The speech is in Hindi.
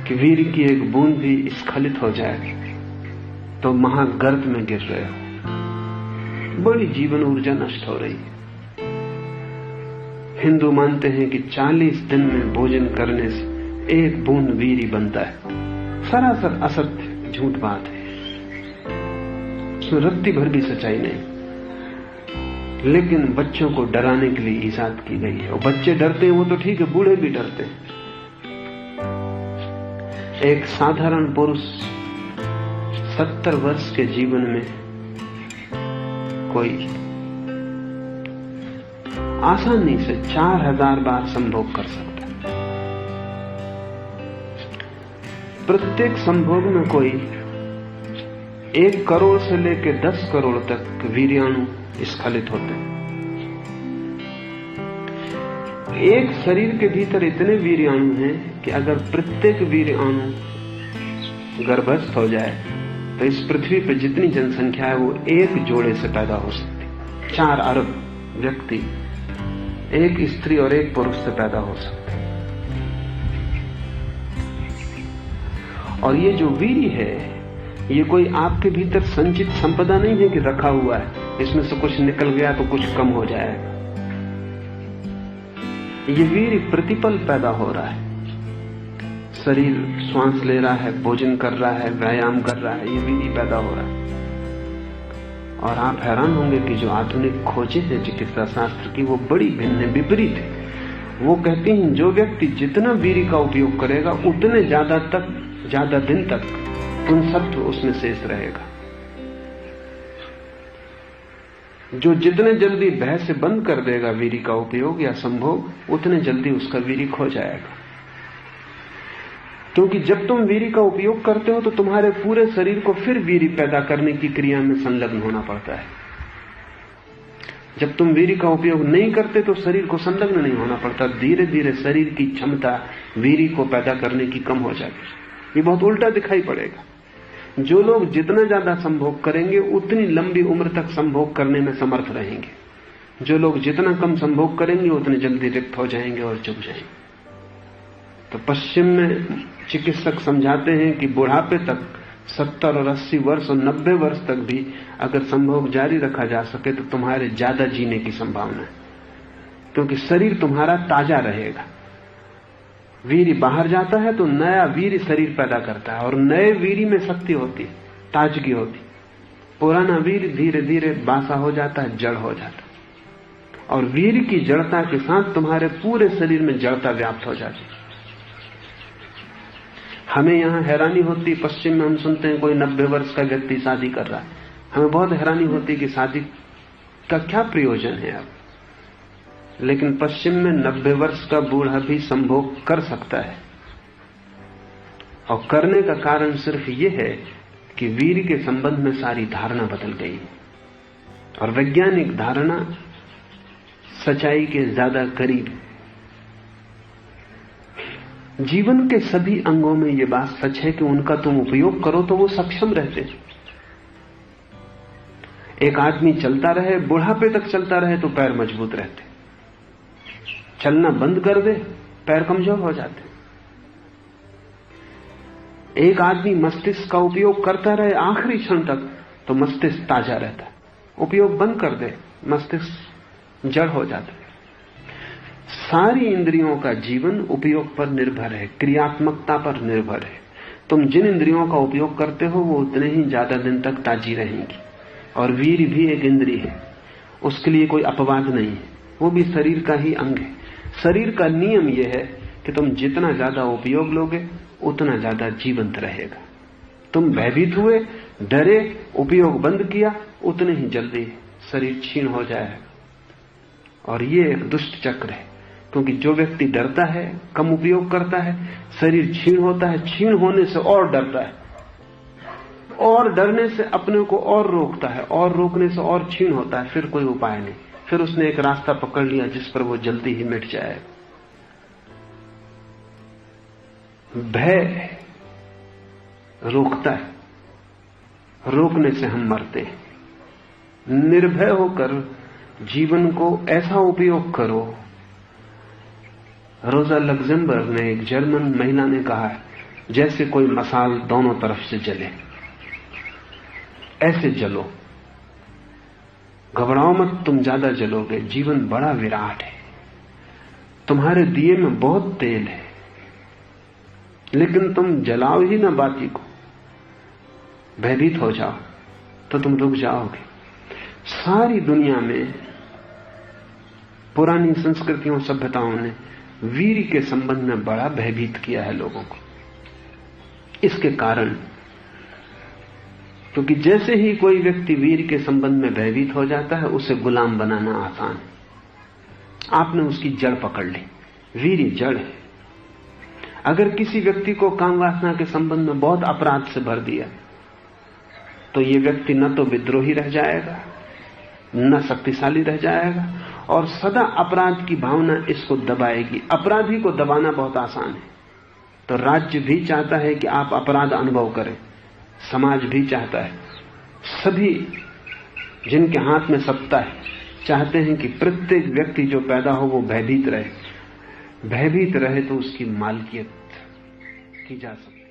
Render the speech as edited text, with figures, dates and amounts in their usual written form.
कि वीर की एक बूंद भी स्खलित हो जाए तो महागर्त में गिर रहे हो, बड़ी जीवन ऊर्जा नष्ट हो रही है। हिंदू मानते हैं कि 40 दिन में भोजन करने से एक बूंद वीर ही बनता है। सरासर असत्य, झूठ बात है, उसमें रत्ती भर भी सच्चाई नहीं। लेकिन बच्चों को डराने के लिए ईजाद की गई है, और बच्चे डरते हैं वो तो ठीक है, बूढ़े भी डरते हैं। एक साधारण पुरुष 70 वर्ष के जीवन में कोई आसानी से 4000 बार संभोग कर सकता है। प्रत्येक संभोग में कोई 1 करोड़ से लेकर 10 करोड़ तक वीर्याणु स्खलित होते हैं। एक शरीर के भीतर इतने वीर्याणु हैं कि अगर प्रत्येक वीर्याणु गर्भस्थ हो जाए तो इस पृथ्वी पर जितनी जनसंख्या है वो एक जोड़े से पैदा हो सकती। 4 अरब व्यक्ति एक स्त्री और एक पुरुष से पैदा हो सकते हैं। और ये जो वीर्य है, ये कोई आपके भीतर संचित संपदा नहीं है कि रखा हुआ है, इसमें से कुछ निकल गया तो कुछ कम हो जाएगा। ये वीर्य प्रतिपल पैदा हो रहा है। शरीर श्वास ले रहा है, भोजन कर रहा है, व्यायाम कर रहा है, ये वीर्य पैदा हो रहा है। और आप हैरान होंगे कि जो आधुनिक खोजें हैं चिकित्सा शास्त्र की, वो बड़ी भिन्न विपरीत है। वो कहती हैं जो व्यक्ति जितना वीर्य का उपयोग करेगा उतने ज्यादा दिन तक पुंसत्व उसमें शेष रहेगा। जो जितने जल्दी भय से बंद कर देगा वीर्य का उपयोग या संभोग, उतने जल्दी उसका वीर्य खो जाएगा। क्योंकि जब तुम वीर्य का उपयोग करते हो तो तुम्हारे पूरे शरीर को फिर वीर्य पैदा करने की क्रिया में संलग्न होना पड़ता है। जब तुम वीर्य का उपयोग नहीं करते तो शरीर को संलग्न नहीं होना पड़ता। धीरे धीरे शरीर की क्षमता वीर्य को पैदा करने की कम हो जाती। ये बहुत उल्टा दिखाई पड़ेगा। जो लोग जितना ज्यादा संभोग करेंगे उतनी लंबी उम्र तक संभोग करने में समर्थ रहेंगे। जो लोग जितना कम संभोग करेंगे उतने जल्दी रिक्त हो जाएंगे और चुक जाएंगे। तो पश्चिम में चिकित्सक समझाते हैं कि बुढ़ापे तक 70 और 80 वर्ष और 90 वर्ष तक भी अगर संभोग जारी रखा जा सके तो तुम्हारे ज्यादा जीने की संभावना है, क्योंकि शरीर तुम्हारा ताजा रहेगा। वीर्य बाहर जाता है तो नया वीर्य शरीर पैदा करता है, और नए वीर्य में शक्ति होती है, ताजगी होती। पुराना वीर्य धीरे धीरे बासा हो जाता है, जड़ हो जाता है, और वीर्य की जड़ता के साथ तुम्हारे पूरे शरीर में जड़ता व्याप्त हो जाती है। हमें यहां हैरानी होती, पश्चिम में हम सुनते हैं कोई 90 वर्ष का व्यक्ति शादी कर रहा है। हमें बहुत हैरानी होती कि शादी का क्या प्रयोजन है अब। लेकिन पश्चिम में 90 वर्ष का बूढ़ा भी संभोग कर सकता है, और करने का कारण सिर्फ यह है कि वीर्य के संबंध में सारी धारणा बदल गई, और वैज्ञानिक धारणा सच्चाई के ज्यादा करीब। जीवन के सभी अंगों में यह बात सच है कि उनका तुम उपयोग करो तो वो सक्षम रहते हैं। एक आदमी चलता रहे, बुढ़ापे तक चलता रहे तो पैर मजबूत रहते। चलना बंद कर दे, पैर कमजोर हो जाते। एक आदमी मस्तिष्क का उपयोग करता रहे आखिरी क्षण तक तो मस्तिष्क ताजा रहता है। उपयोग बंद कर दे, मस्तिष्क जड़ हो जाता है। सारी इंद्रियों का जीवन उपयोग पर निर्भर है, क्रियात्मकता पर निर्भर है। तुम जिन इंद्रियों का उपयोग करते हो वो उतने ही ज्यादा दिन तक ताजी रहेंगी। और वीर्य भी एक इंद्रिय है, उसके लिए कोई अपवाद नहीं है, वो भी शरीर का ही अंग है। शरीर का नियम यह है कि तुम जितना ज्यादा उपयोग लोगे उतना ज्यादा जीवंत रहेगा। तुम भयभीत हुए, डरे, उपयोग बंद किया, उतने ही जल्दी शरीर क्षीण हो जाएगा। और ये एक दुष्ट चक्र है, क्योंकि जो व्यक्ति डरता है, कम उपयोग करता है, शरीर क्षीण होता है, क्षीण होने से और डरता है, और डरने से अपने को और रोकता है, और रोकने से और क्षीण होता है। फिर कोई उपाय नहीं, फिर उसने एक रास्ता पकड़ लिया जिस पर वो जल्दी ही मिट जाएगा। भय रोकता है, रोकने से हम मरते हैं। निर्भय होकर जीवन को ऐसा उपयोग करो। रोजा लग्जमबर्ग ने, एक जर्मन महिला ने कहा है जैसे कोई मसाल दोनों तरफ से जले। ऐसे जलो, घबराओ मत, तुम ज्यादा जलोगे। जीवन बड़ा विराट है, तुम्हारे दिए में बहुत तेल है, लेकिन तुम जलाओ ही ना बाती को, भयभीत हो जाओ तो तुम रुक जाओगे। सारी दुनिया में पुरानी संस्कृतियों सभ्यताओं ने वीर के संबंध में बड़ा भयभीत किया है लोगों को। इसके कारण, क्योंकि जैसे ही कोई व्यक्ति वीर के संबंध में भयभीत हो जाता है, उसे गुलाम बनाना आसान है। आपने उसकी जड़ पकड़ ली, वीर जड़ है। अगर किसी व्यक्ति को काम वासना के संबंध में बहुत अपराध से भर दिया, तो यह व्यक्ति न तो विद्रोही रह जाएगा, न शक्तिशाली रह जाएगा, और सदा अपराध की भावना इसको दबाएगी। अपराधी को दबाना बहुत आसान है। तो राज्य भी चाहता है कि आप अपराध अनुभव करें, समाज भी चाहता है, सभी जिनके हाथ में सत्ता है चाहते हैं कि प्रत्येक व्यक्ति जो पैदा हो वो भयभीत रहे। भयभीत रहे तो उसकी मालकियत की जा सकती है।